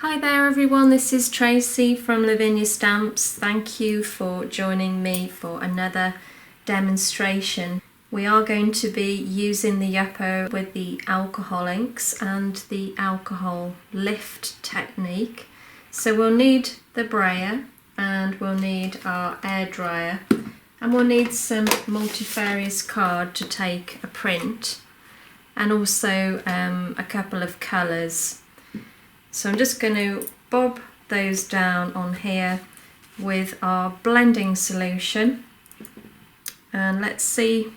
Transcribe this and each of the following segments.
Hi there everyone, this is Tracy from Lavinia Stamps. Thank you for joining me for another demonstration. We are going to be using the Yupo with the alcohol inks and the alcohol lift technique. So we'll need the brayer and we'll need our air dryer and we'll need some Multifarious Card to take a print and also a couple of colours. So I'm just going to bob those down on here with our blending solution and let's see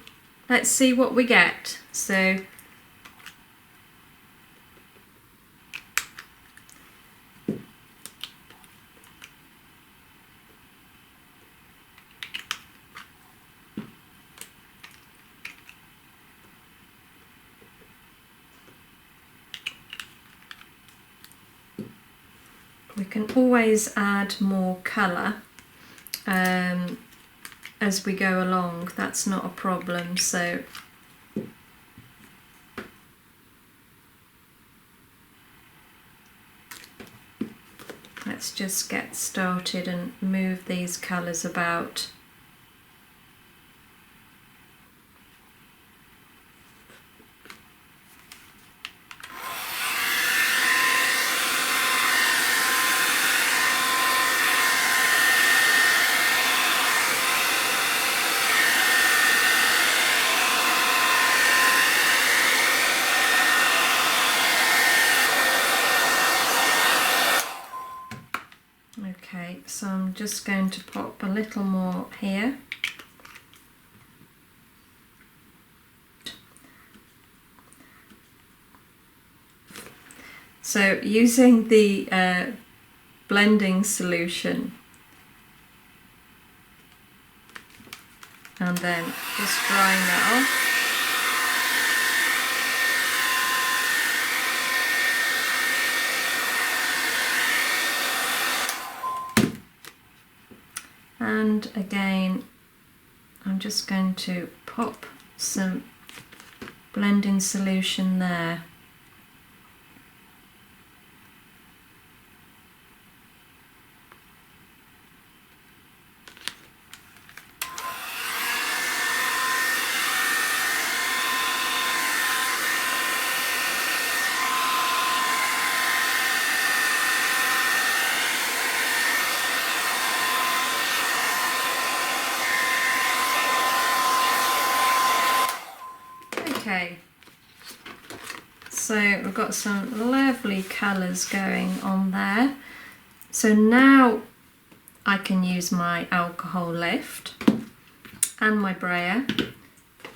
what we get. So we can always add more colour as we go along, that's not a problem. So let's just get started and move these colours about. Okay, so I'm just going to pop a little more here. So using the blending solution and then just drying that off. And again, I'm just going to pop some blending solution there. Okay, so we've got some lovely colours going on there. So now I can use my alcohol lift and my brayer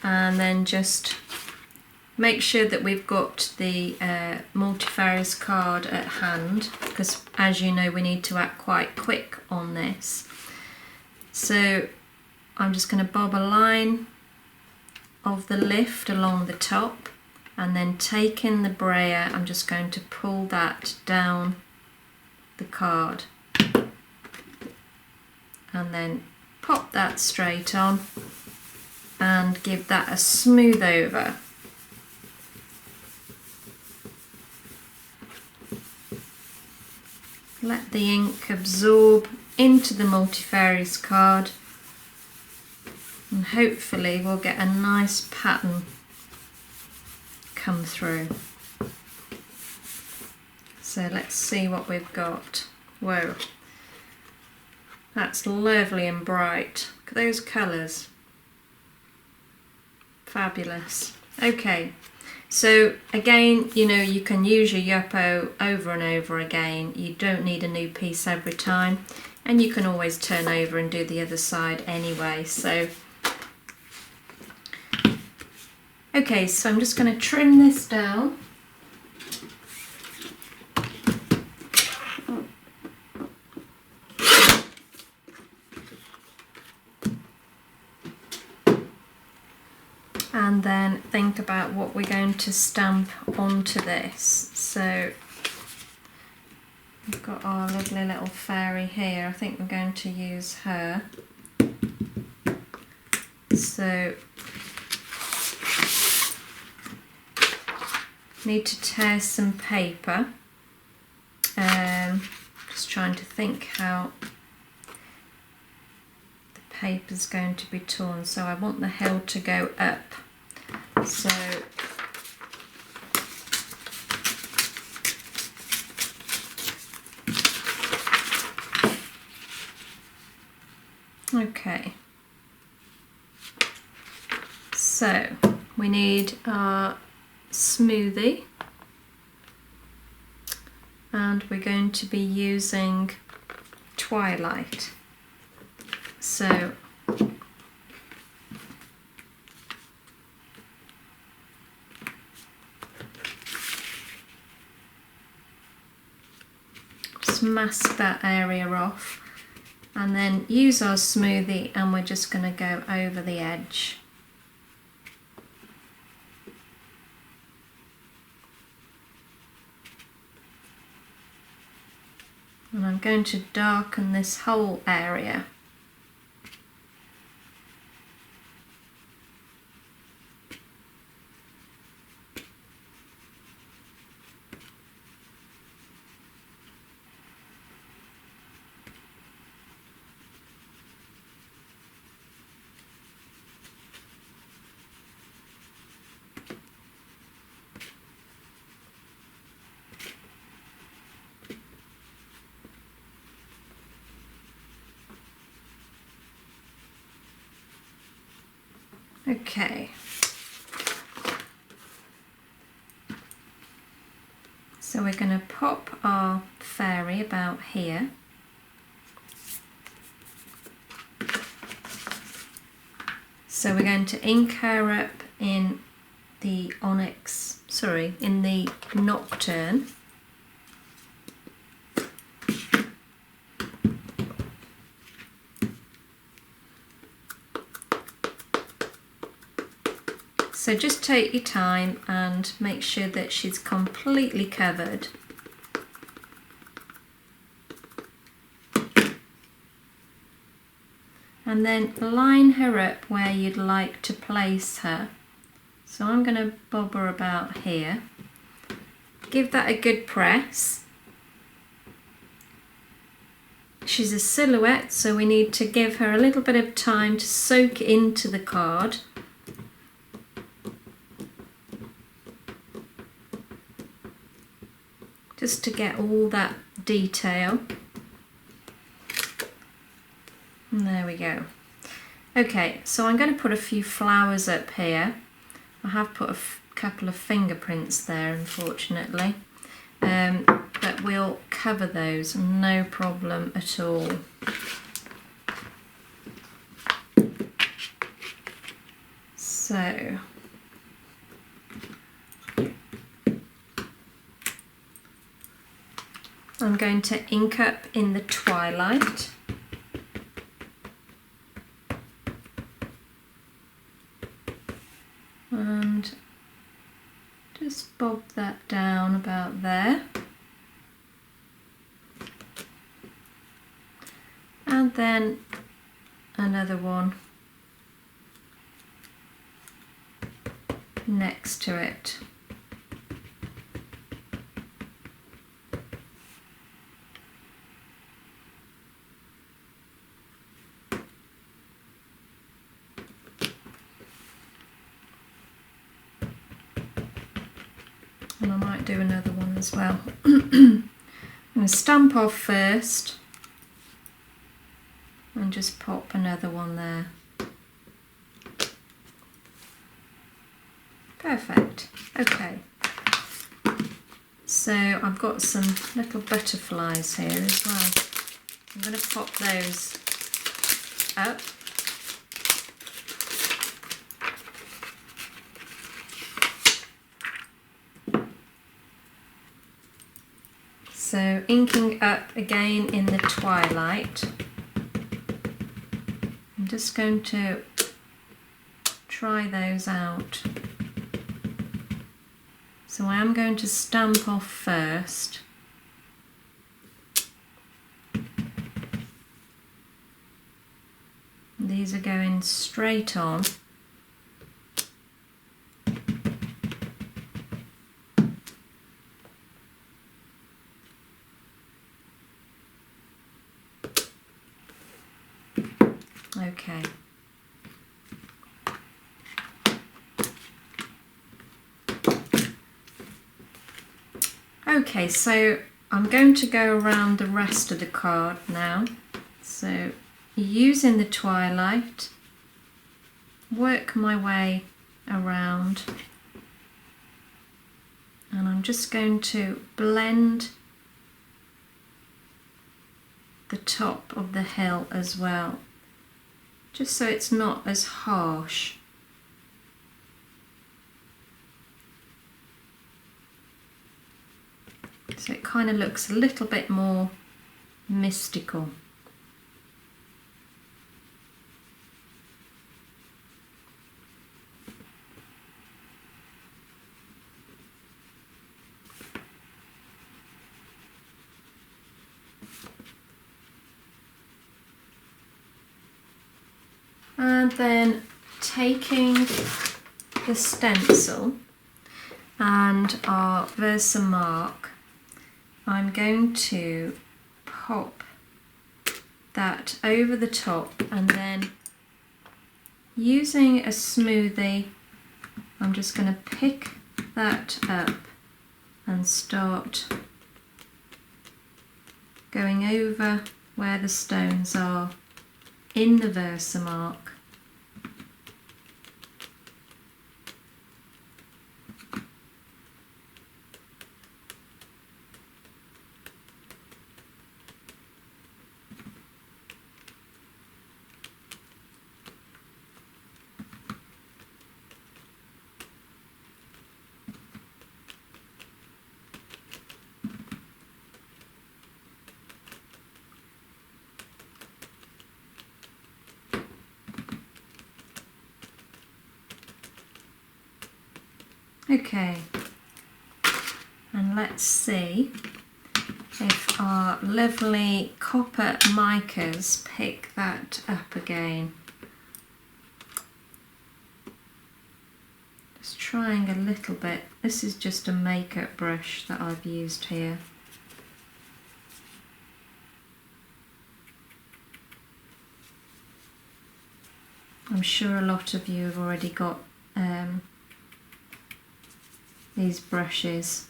and then just make sure that we've got the Multifarious Card at hand, because as you know we need to act quite quick on this. So I'm just going to bob a line of the lift along the top and then taking the brayer, I'm just going to pull that down the card and then pop that straight on and give that a smooth over. Let the ink absorb into the Multifarious Card and hopefully we'll get a nice pattern come through. So let's see what we've got. Whoa, that's lovely and bright. Look at those colours. Fabulous. Okay, so again, you know, you can use your Yupo over and over again. You don't need a new piece every time, and you can always turn over and do the other side anyway. So okay, so I'm just going to trim this down. And then think about what we're going to stamp onto this. So we've got our lovely little fairy here. I think we're going to use her. So need to tear some paper Just trying to think how the paper's going to be torn. So I want the hill to go up. So okay. So we need our smoothie, and we're going to be using Twilight. So just mask that area off, and then use our smoothie, and we're just going to go over the edge. And I'm going to darken this whole area. Okay, so we're going to pop our fairy about here. So we're going to ink her up in the onyx, sorry, in the nocturne. So just take your time and make sure that she's completely covered. And then line her up where you'd like to place her. So I'm going to bob her about here. Give that a good press. She's a silhouette, so we need to give her a little bit of time to soak into the card. Just to get all that detail. And there we go. Okay, so I'm going to put a few flowers up here. I have put a couple of fingerprints there, unfortunately, but we'll cover those, no problem at all. So I'm going to ink up in the Twilight. And just bob that down about there. And then another one next to it. And I might do another one as well. I'm going to stamp off first and just pop another one there. Perfect. Okay. So I've got some little butterflies here as well. I'm going to pop those up. So inking up again in the Twilight. I'm just going to try those out. So I am going to stamp off first. These are going straight on. Okay. Okay, so I'm going to go around the rest of the card now. So using the twilight, work my way around, and I'm just going to blend the top of the hill as well, just so it's not as harsh. So it kind of looks a little bit more mystical. And then taking the stencil and our Versamark, I'm going to pop that over the top, and then using a smoothie, I'm just going to pick that up and start going over where the stones are in the Versamark. Okay, and let's see if our lovely copper micas pick that up again. Just trying a little bit. This is just a makeup brush that I've used here. I'm sure a lot of you have already got these brushes.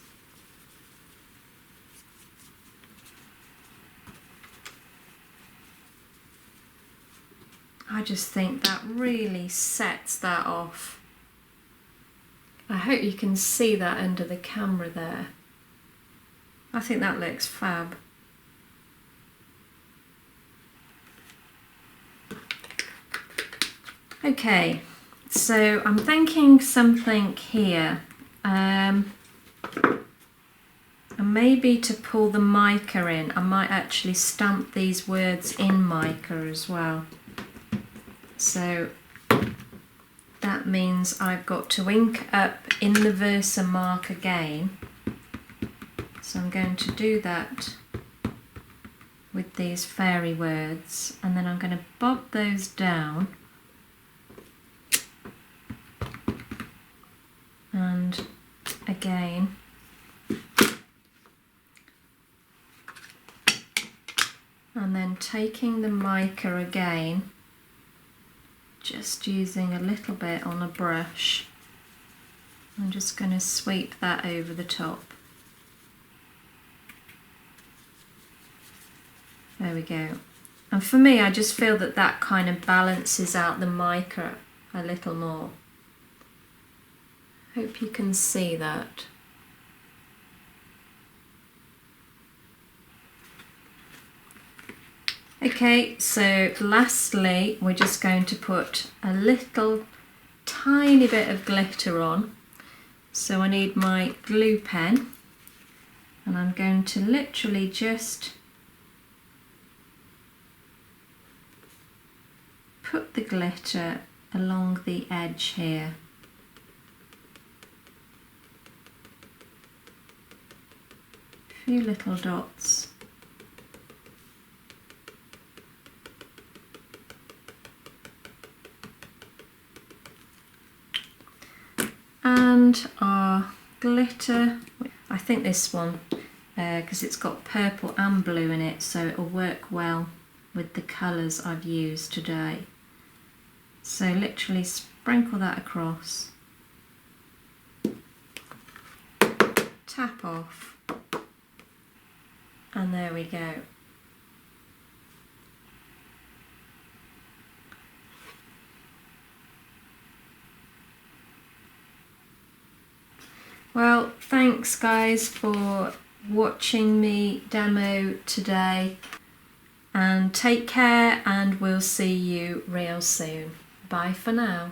I just think that really sets that off. I hope you can see that under the camera there. I think that looks fab. Okay, so I'm thinking something here. And maybe to pull the mica in, I might actually stamp these words in mica as well. So that means I've got to ink up in the Versamark again. So I'm going to do that with these fairy words, and then I'm going to bob those down. And again, and then taking the mica again, just using a little bit on a brush, I'm just going to sweep that over the top. There we go. And for me, I just feel that that kind of balances out the mica a little more. Hope you can see that. Okay, so lastly, we're just going to put a little tiny bit of glitter on. So I need my glue pen, and I'm going to literally just put the glitter along the edge here. A few little dots. And our glitter, I think this one, because it's got purple and blue in it, so it'll work well with the colours I've used today. So literally sprinkle that across, tap off, and there we go. Well, thanks guys for watching me demo today, and take care, and we'll see you real soon. Bye for now.